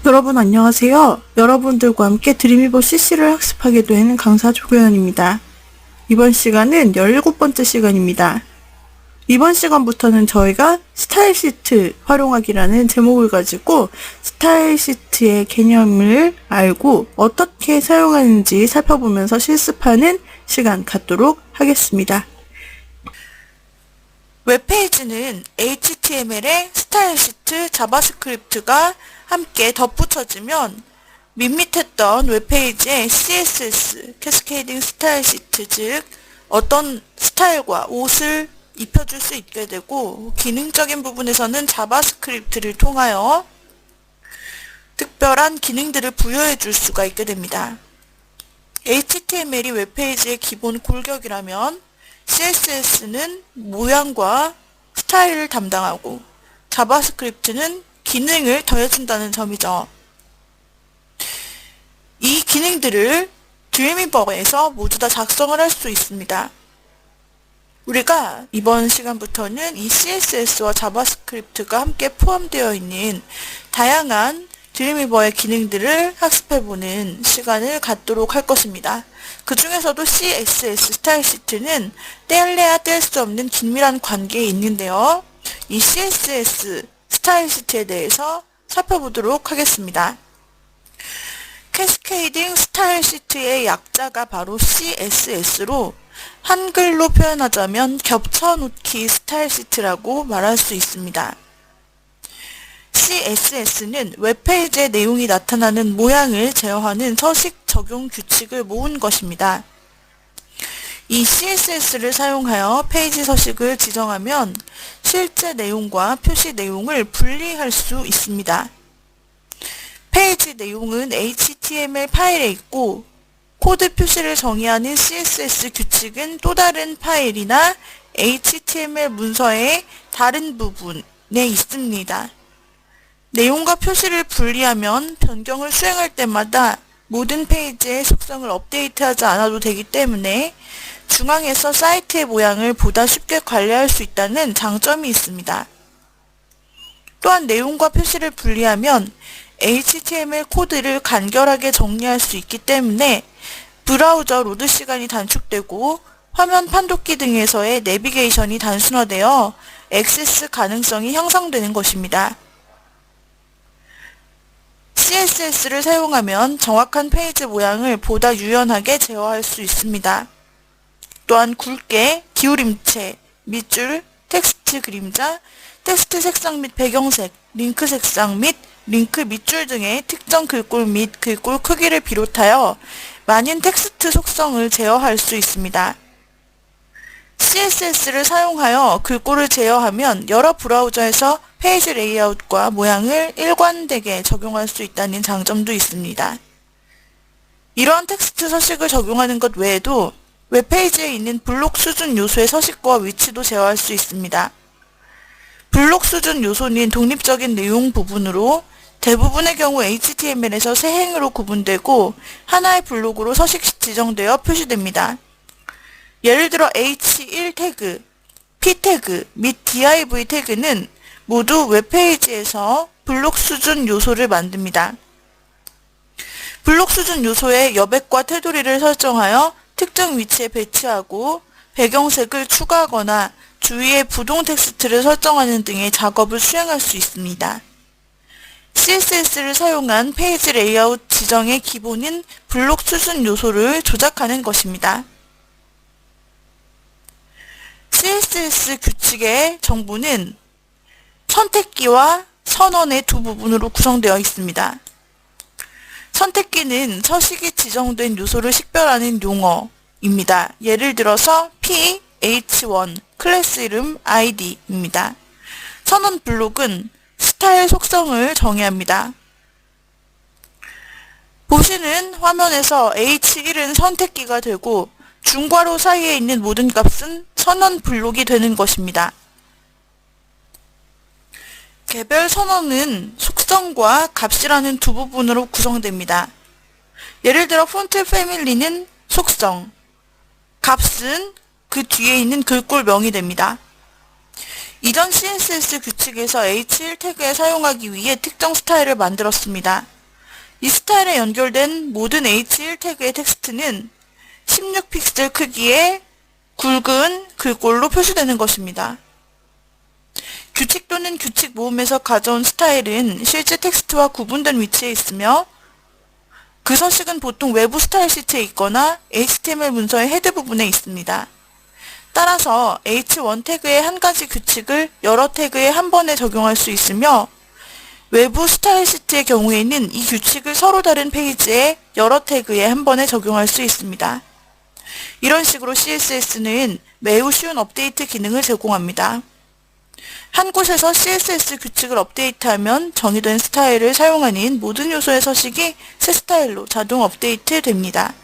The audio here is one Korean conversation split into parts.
여러분 안녕하세요. 여러분들과 함께 드림이버 CC를 학습하게 되는 강사 조교연입니다. 이번 시간은 17번째 시간입니다. 이번 시간부터는 저희가 스타일 시트 활용하기라는 제목을 가지고 스타일 시트의 개념을 알고 어떻게 사용하는지 살펴보면서 실습하는 시간 갖도록 하겠습니다. 웹페이지는 HTML에 스타일 시트, 자바스크립트가 함께 덧붙여지면 밋밋했던 웹페이지에 CSS, 캐스케이딩 스타일 시트, 즉 어떤 스타일과 옷을 입혀줄 수 있게 되고, 기능적인 부분에서는 자바스크립트를 통하여 특별한 기능들을 부여해 줄 수가 있게 됩니다. HTML이 웹페이지의 기본 골격이라면 CSS는 모양과 스타일을 담당하고 자바스크립트는 기능을 더해준다는 점이죠. 이 기능들을 드림위버에서 모두 다 작성을 할 수 있습니다. 우리가 이번 시간부터는 이 CSS와 자바스크립트가 함께 포함되어 있는 다양한 드림위버의 기능들을 학습해보는 시간을 갖도록 할 것입니다. 그 중에서도 CSS 스타일 시트는 뗄래야 뗄 수 없는 긴밀한 관계에 있는데요. 이 CSS 스타일 시트에 대해서 살펴보도록 하겠습니다. 캐스케이딩 스타일 시트의 약자가 바로 CSS로 한글로 표현하자면 겹쳐놓기 스타일 시트라고 말할 수 있습니다. CSS는 웹페이지의 내용이 나타나는 모양을 제어하는 서식 적용 규칙을 모은 것입니다. 이 CSS를 사용하여 페이지 서식을 지정하면 실제 내용과 표시 내용을 분리할 수 있습니다. 페이지 내용은 HTML 파일에 있고 코드 표시를 정의하는 CSS 규칙은 또 다른 파일이나 HTML 문서의 다른 부분에 있습니다. 내용과 표시를 분리하면 변경을 수행할 때마다 모든 페이지의 속성을 업데이트하지 않아도 되기 때문에 중앙에서 사이트의 모양을 보다 쉽게 관리할 수 있다는 장점이 있습니다. 또한 내용과 표시를 분리하면 HTML 코드를 간결하게 정리할 수 있기 때문에 브라우저 로드 시간이 단축되고 화면 판독기 등에서의 내비게이션이 단순화되어 액세스 가능성이 향상되는 것입니다. CSS를 사용하면 정확한 페이지 모양을 보다 유연하게 제어할 수 있습니다. 또한 굵게 기울임체, 밑줄, 텍스트 그림자, 텍스트 색상 및 배경색, 링크 색상 및 링크 밑줄 등의 특정 글꼴 및 글꼴 크기를 비롯하여 많은 텍스트 속성을 제어할 수 있습니다. CSS를 사용하여 글꼴을 제어하면 여러 브라우저에서 페이지 레이아웃과 모양을 일관되게 적용할 수 있다는 장점도 있습니다. 이러한 텍스트 서식을 적용하는 것 외에도 웹페이지에 있는 블록 수준 요소의 서식과 위치도 제어할 수 있습니다. 블록 수준 요소는 독립적인 내용 부분으로 대부분의 경우 HTML에서 세 행으로 구분되고 하나의 블록으로 서식 지정되어 표시됩니다. 예를 들어 H1 태그, P 태그 및 div 태그는 모두 웹페이지에서 블록 수준 요소를 만듭니다. 블록 수준 요소의 여백과 테두리를 설정하여 특정 위치에 배치하고 배경색을 추가하거나 주위에 부동 텍스트를 설정하는 등의 작업을 수행할 수 있습니다. CSS를 사용한 페이지 레이아웃 지정의 기본은 블록 수준 요소를 조작하는 것입니다. CSS 규칙의 정보는 선택기와 선언의 두 부분으로 구성되어 있습니다. 선택기는 서식이 지정된 요소를 식별하는 용어입니다. 예를 들어서 P, H1, 클래스 이름, ID입니다. 선언 블록은 스타일 속성을 정의합니다. 보시는 화면에서 H1은 선택기가 되고 중괄호 사이에 있는 모든 값은 선언 블록이 되는 것입니다. 개별 선언은 속성과 값이라는 두 부분으로 구성됩니다. 예를 들어 폰트 패밀리는 속성, 값은 그 뒤에 있는 글꼴명이 됩니다. 이전 CSS 규칙에서 H1 태그에 사용하기 위해 특정 스타일을 만들었습니다. 이 스타일에 연결된 모든 H1 태그의 텍스트는 16픽셀 크기의 굵은 글꼴로 표시되는 것입니다. 규칙 또는 규칙 모음에서 가져온 스타일은 실제 텍스트와 구분된 위치에 있으며 그 서식은 보통 외부 스타일 시트에 있거나 HTML 문서의 헤드 부분에 있습니다. 따라서 H1 태그의 한 가지 규칙을 여러 태그에 한 번에 적용할 수 있으며 외부 스타일 시트의 경우에는 이 규칙을 서로 다른 페이지에 여러 태그에 한 번에 적용할 수 있습니다. 이런 식으로 CSS는 매우 쉬운 업데이트 기능을 제공합니다. 한 곳에서 CSS 규칙을 업데이트하면 정의된 스타일을 사용하는 모든 요소의 서식이 새 스타일로 자동 업데이트 됩니다.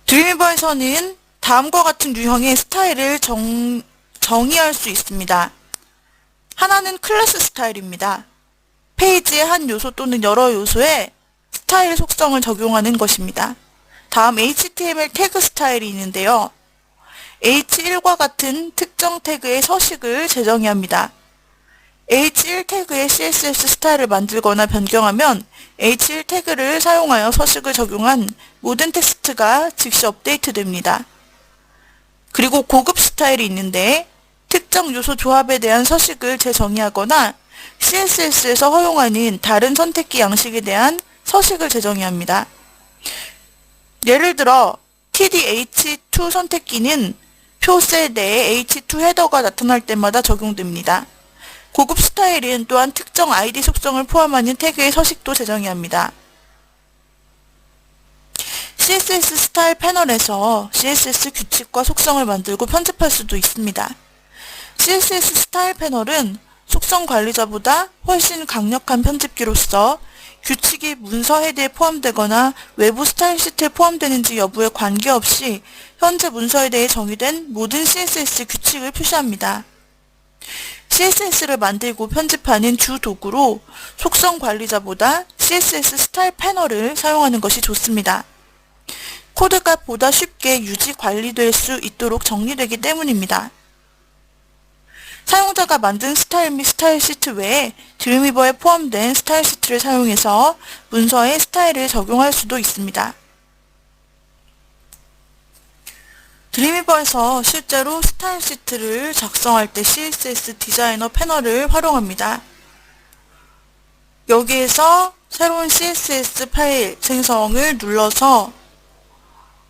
드림위버에서는 다음과 같은 유형의 스타일을 정의할 수 있습니다. 하나는 클래스 스타일입니다. 페이지의 한 요소 또는 여러 요소에 스타일 속성을 적용하는 것입니다. 다음 HTML 태그 스타일이 있는데요. H1과 같은 특정 태그의 서식을 재정의 합니다. H1 태그의 CSS 스타일을 만들거나 변경하면 H1 태그를 사용하여 서식을 적용한 모든 텍스트가 즉시 업데이트됩니다. 그리고 고급 스타일이 있는데 특정 요소 조합에 대한 서식을 재정의하거나 CSS에서 허용하는 다른 선택기 양식에 대한 서식을 재정의합니다. 예를 들어 TDH2 선택기는 표셀 내에 H2 헤더가 나타날 때마다 적용됩니다. 고급 스타일은 또한 특정 ID 속성을 포함하는 태그의 서식도 재정의합니다. CSS 스타일 패널에서 CSS 규칙과 속성을 만들고 편집할 수도 있습니다. CSS 스타일 패널은 속성 관리자보다 훨씬 강력한 편집기로서 규칙이 문서 헤드에 포함되거나 외부 스타일 시트에 포함되는지 여부에 관계없이 현재 문서 헤드에 정의된 모든 CSS 규칙을 표시합니다. CSS를 만들고 편집하는 주 도구로 속성 관리자보다 CSS 스타일 패널을 사용하는 것이 좋습니다. 코드가 보다 쉽게 유지 관리될 수 있도록 정리되기 때문입니다. 사용자가 만든 스타일 및 스타일 시트 외에 드림위버에 포함된 스타일 시트를 사용해서 문서에 스타일을 적용할 수도 있습니다. 드림위버에서 실제로 스타일 시트를 작성할 때 CSS 디자이너 패널을 활용합니다. 여기에서 새로운 CSS 파일 생성을 눌러서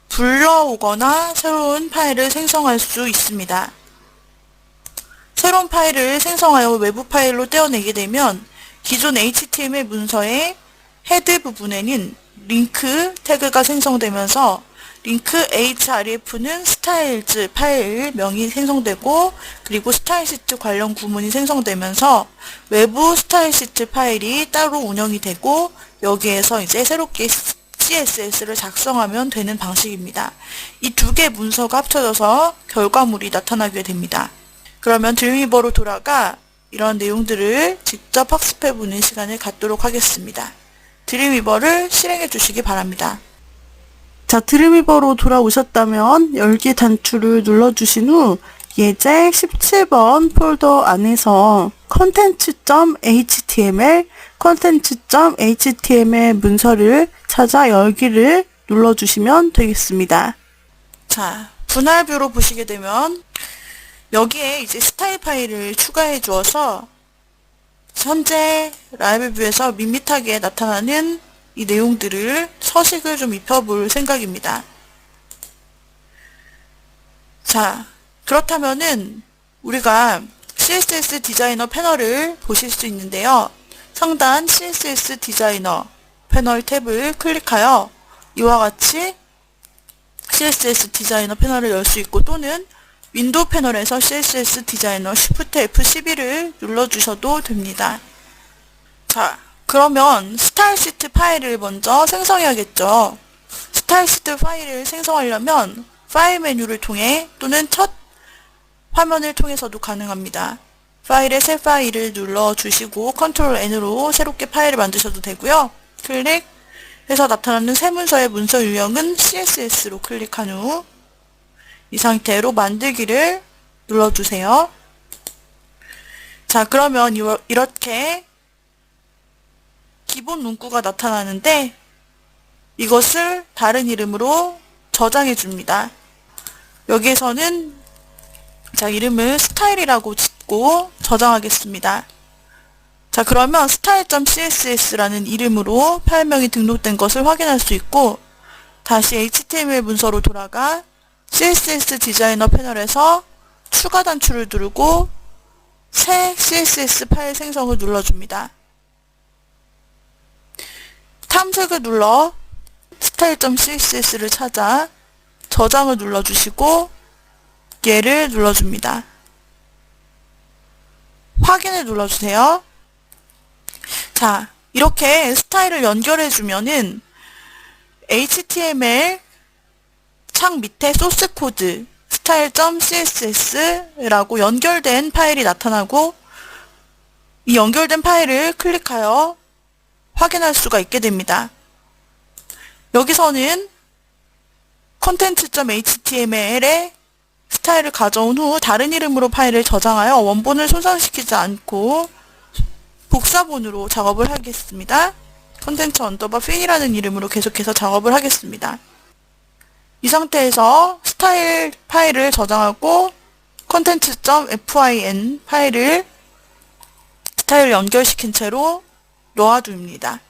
불러오거나 새로운 파일을 생성할 수 있습니다. 새로운 파일을 생성하여 외부 파일로 떼어내게 되면 기존 HTML 문서의 헤드 부분에는 링크 태그가 생성되면서 링크 href는 스타일즈 파일 명이 생성되고 그리고 스타일 시트 관련 구문이 생성되면서 외부 스타일 시트 파일이 따로 운영이 되고 여기에서 이제 새롭게 CSS를 작성하면 되는 방식입니다. 이 두 개 문서가 합쳐져서 결과물이 나타나게 됩니다. 그러면 드림위버로 돌아가 이런 내용들을 직접 학습해보는 시간을 갖도록 하겠습니다. 드림위버를 실행해 주시기 바랍니다. 자, 드림위버로 돌아오셨다면 열기 단추를 눌러주신 후 예제 17번 폴더 안에서 content.html 문서를 찾아 열기를 눌러주시면 되겠습니다. 자, 분할뷰로 보시게 되면 여기에 이제 스타일 파일을 추가해 주어서 현재 라이브 뷰에서 밋밋하게 나타나는 이 내용들을 서식을 좀 입혀볼 생각입니다. 자, 그렇다면은 우리가 CSS 디자이너 패널을 보실 수 있는데요. 상단 CSS 디자이너 패널 탭을 클릭하여 이와 같이 CSS 디자이너 패널을 열 수 있고 또는 윈도우 패널에서 CSS 디자이너 Shift F12를 눌러주셔도 됩니다. 자, 그러면 스타일 시트 파일을 먼저 생성해야겠죠. 스타일 시트 파일을 생성하려면 파일 메뉴를 통해 또는 첫 화면을 통해서도 가능합니다. 파일에 새 파일을 눌러주시고 컨트롤 N으로 새롭게 파일을 만드셔도 되고요. 클릭해서 나타나는 새 문서의 문서 유형은 CSS로 클릭한 후 이 상태로 만들기를 눌러주세요. 자, 그러면 이렇게 기본 문구가 나타나는데 이것을 다른 이름으로 저장해 줍니다. 여기에서는 자, 이름을 스타일이라고 짓고 저장하겠습니다. 자, 그러면 style.css라는 이름으로 파일명이 등록된 것을 확인할 수 있고, 다시 HTML 문서로 돌아가 CSS 디자이너 패널에서 추가 단추를 누르고 새 CSS 파일 생성을 눌러줍니다. 탐색을 눌러 style.css를 찾아 저장을 눌러주시고 얘를 눌러줍니다. 확인을 눌러주세요. 자, 이렇게 스타일을 연결해주면은 HTML 창 밑에 소스 코드 style.css라고 연결된 파일이 나타나고 이 연결된 파일을 클릭하여 확인할 수가 있게 됩니다. 여기서는 content.html에 스타일을 가져온 후 다른 이름으로 파일을 저장하여 원본을 손상시키지 않고 복사본으로 작업을 하겠습니다. content_fin이라는 이름으로 계속해서 작업을 하겠습니다. 이 상태에서 스타일 파일을 저장하고 content.fin 파일을 스타일을 연결시킨 채로 놓아둡니다.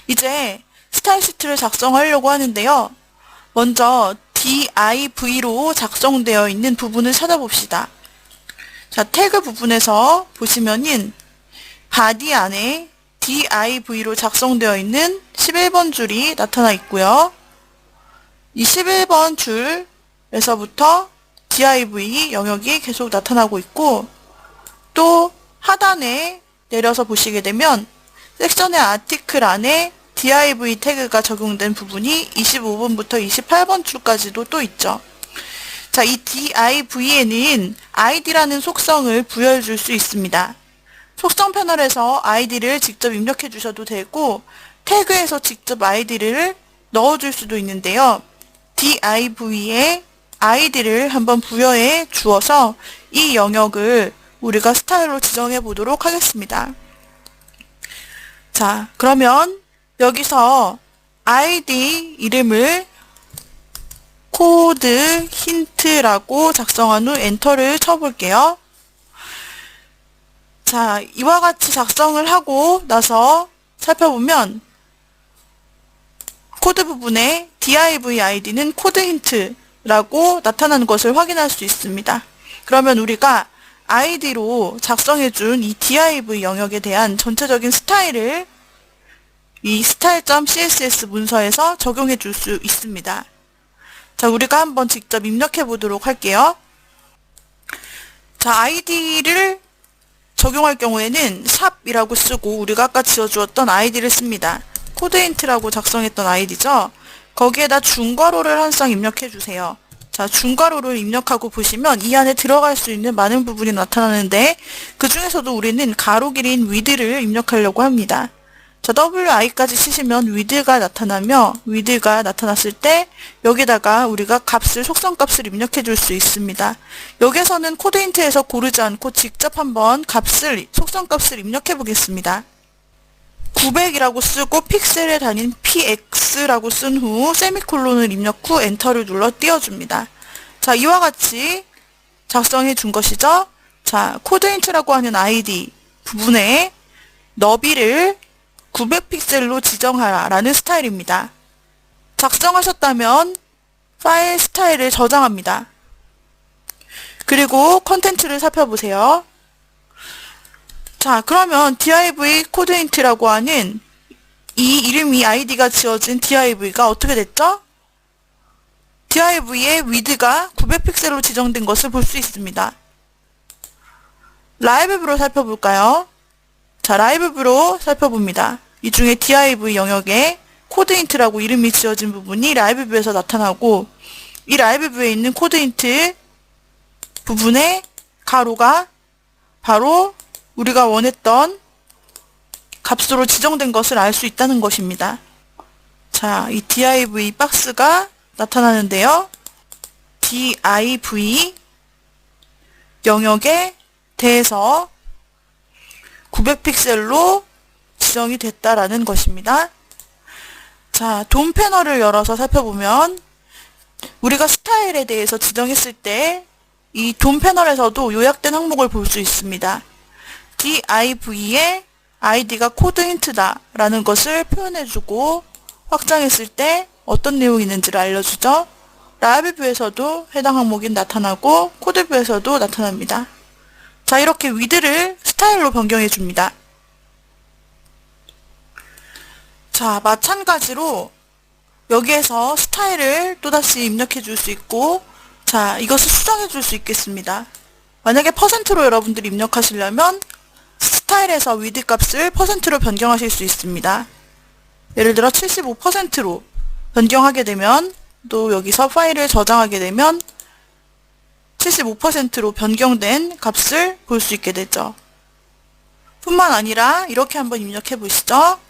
이제 스타일 시트를 작성하려고 하는데요. 먼저 div로 작성되어 있는 부분을 찾아봅시다. 자, 태그 부분에서 보시면은 body 안에 div로 작성되어 있는 11번 줄이 나타나 있고요. 이 11번 줄에서부터 div 영역이 계속 나타나고 있고, 또 하단에 내려서 보시게 되면 섹션의 아티클 안에 div 태그가 적용된 부분이 25번부터 28번 줄까지도 또 있죠. 자, 이 div에는 id라는 속성을 부여해 줄 수 있습니다. 속성 패널에서 id를 직접 입력해 주셔도 되고 태그에서 직접 id를 넣어 줄 수도 있는데요. div에 id를 한번 부여해 주어서 이 영역을 우리가 스타일로 지정해 보도록 하겠습니다. 자, 그러면 여기서 id 이름을 코드 힌트라고 작성한 후 엔터를 쳐볼게요. 자, 이와 같이 작성을 하고 나서 살펴보면 코드 부분에 div id는 코드 힌트라고 나타나는 것을 확인할 수 있습니다. 그러면 우리가 id로 작성해준 이 div 영역에 대한 전체적인 스타일을 이 style.css 문서에서 적용해 줄 수 있습니다. 자, 우리가 한번 직접 입력해 보도록 할게요. 자, id를 적용할 경우에는 샵이라고 쓰고 우리가 아까 지어주었던 id를 씁니다. 코드 힌트라고 작성했던 id죠. 거기에다 중괄호를 한 쌍 입력해 주세요. 자, 중괄호를 입력하고 보시면 이 안에 들어갈 수 있는 많은 부분이 나타나는데 그 중에서도 우리는 가로 길이인 width를 입력하려고 합니다. 자, wi까지 치시면 width가 나타나며 width가 나타났을 때 여기다가 우리가 값을 속성 값을 입력해 줄 수 있습니다. 여기서는 코드 힌트에서 고르지 않고 직접 한번 값을 속성 값을 입력해 보겠습니다. 900이라고 쓰고 픽셀에 달린 px라고 쓴 후 세미콜론을 입력 후 엔터를 눌러 띄워줍니다. 자, 이와 같이 작성해 준 것이죠. 자, 코드 힌트라고 하는 id 부분에 너비를 900픽셀로 지정하라 라는 스타일입니다. 작성하셨다면 파일 스타일을 저장합니다. 그리고 컨텐츠를 살펴보세요. 자, 그러면 div 코드 힌트라고 하는 이 이름이 id가 지어진 div가 어떻게 됐죠? div의 width가 900픽셀로 지정된 것을 볼 수 있습니다. 라이브 뷰로 살펴볼까요? 자, 라이브 뷰로 살펴봅니다. 이 중에 div 영역에 코드 힌트라고 이름이 지어진 부분이 라이브 뷰에서 나타나고 이 라이브 뷰에 있는 코드 힌트 부분의 가로가 바로 우리가 원했던 값으로 지정된 것을 알 수 있다는 것입니다. 자, 이 div 박스가 나타나는데요. div 영역에 대해서 900픽셀로 지정이 됐다라는 것입니다. 자, 돔 패널을 열어서 살펴보면 우리가 스타일에 대해서 지정했을 때 이 돔 패널에서도 요약된 항목을 볼 수 있습니다. div에 id가 코드 힌트다 라는 것을 표현해주고 확장했을 때 어떤 내용이 있는지를 알려주죠. 라이브 뷰에서도 해당 항목이 나타나고 코드 뷰에서도 나타납니다. 자, 이렇게 위드를 스타일로 변경해 줍니다. 자, 마찬가지로 여기에서 스타일을 또다시 입력해 줄 수 있고, 자, 이것을 수정해 줄 수 있겠습니다. 만약에 %로 여러분들이 입력하시려면 스타일에서 위드 값을 %로 변경하실 수 있습니다. 예를 들어 75%로 변경하게 되면, 또 여기서 파일을 저장하게 되면 75%로 변경된 값을 볼 수 있게 되죠. 뿐만 아니라 이렇게 한번 입력해 보시죠.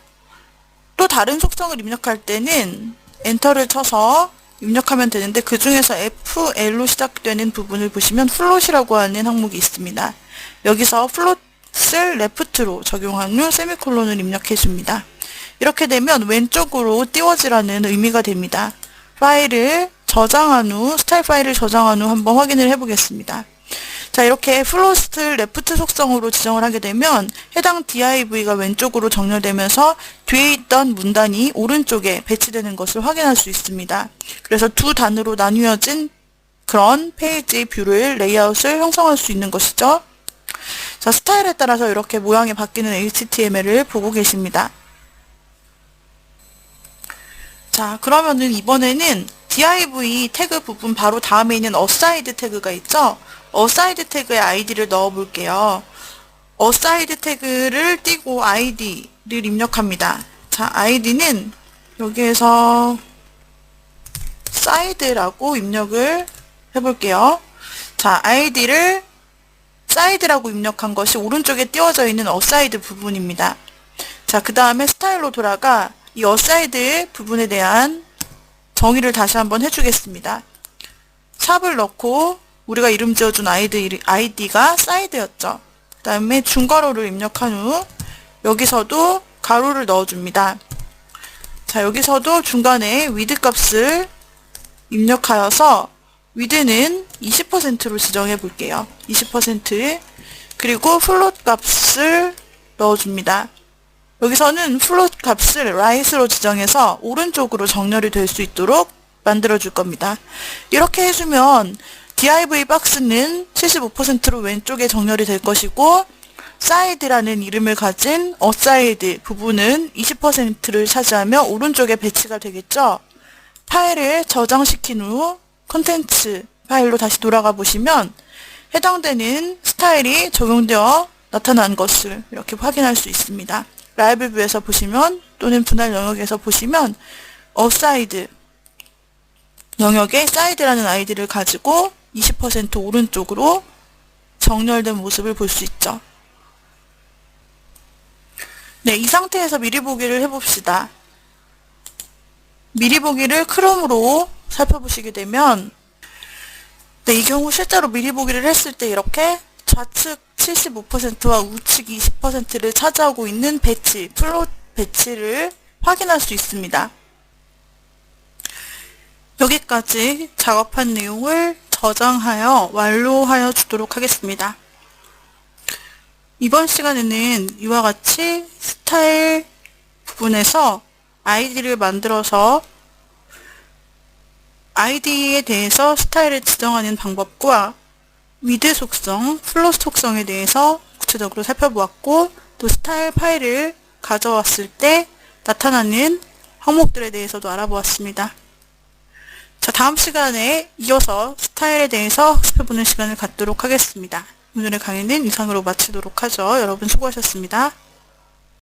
또 다른 속성을 입력할 때는 엔터를 쳐서 입력하면 되는데, 그 중에서 FL로 시작되는 부분을 보시면 플롯이라고 하는 항목이 있습니다. 여기서 플롯을 레프트로 적용한 후 세미콜론을 입력해 줍니다. 이렇게 되면 왼쪽으로 띄워지라는 의미가 됩니다. 파일을 저장한 후, 스타일 파일을 저장한 후 한번 확인을 해보겠습니다. 자, 이렇게 플로트 레프트 속성으로 지정을 하게 되면 해당 div가 왼쪽으로 정렬되면서 뒤에 있던 문단이 오른쪽에 배치되는 것을 확인할 수 있습니다. 그래서 두 단으로 나뉘어진 그런 페이지 뷰를, 레이아웃을 형성할 수 있는 것이죠. 자, 스타일에 따라서 이렇게 모양이 바뀌는 HTML을 보고 계십니다. 자, 그러면은 이번에는 div 태그 부분 바로 다음에 있는 aside 태그가 있죠? aside 태그의 id를 넣어 볼게요. aside 태그를 띄고 id를 입력합니다. 자, id는 여기에서 side라고 입력을 해볼게요. 자, id를 side라고 입력한 것이 오른쪽에 띄워져 있는 aside 부분입니다. 자, 그 다음에 스타일로 돌아가 이 aside 부분에 대한 정의를 다시 한번 해주겠습니다. 샵을 넣고 우리가 이름 지어준 id가 side였죠. 그 다음에 중괄호를 입력한 후 여기서도 가로를 넣어줍니다. 자, 여기서도 중간에 width 값을 입력하여서 width는 20%로 지정해 볼게요. 20%. 그리고 float 값을 넣어줍니다. 여기서는 float 값을 right로 지정해서 오른쪽으로 정렬이 될 수 있도록 만들어 줄 겁니다. 이렇게 해주면 div 박스는 75%로 왼쪽에 정렬이 될 것이고, side라는 이름을 가진 aside 부분은 20%를 차지하며 오른쪽에 배치가 되겠죠. 파일을 저장시킨 후 컨텐츠 파일로 다시 돌아가 보시면 해당되는 스타일이 적용되어 나타난 것을 이렇게 확인할 수 있습니다. 라이브 뷰에서 보시면 또는 분할 영역에서 보시면 aside 영역에 side라는 아이디를 가지고 20% 오른쪽으로 정렬된 모습을 볼 수 있죠. 네, 이 상태에서 미리 보기를 해봅시다. 미리 보기를 크롬으로 살펴보시게 되면, 네, 이 경우 실제로 미리 보기를 했을 때 이렇게 좌측 75%와 우측 20%를 차지하고 있는 배치, 플롯 배치를 확인할 수 있습니다. 여기까지 작업한 내용을 저장하여 완료하여 주도록 하겠습니다. 이번 시간에는 이와 같이 스타일 부분에서 아이디를 만들어서 아이디에 대해서 스타일을 지정하는 방법과 위드 속성, 플롯 속성에 대해서 구체적으로 살펴보았고, 또 스타일 파일을 가져왔을 때 나타나는 항목들에 대해서도 알아보았습니다. 자, 다음 시간에 이어서 스타일에 대해서 살펴보는 시간을 갖도록 하겠습니다. 오늘의 강의는 이상으로 마치도록 하죠. 여러분 수고하셨습니다.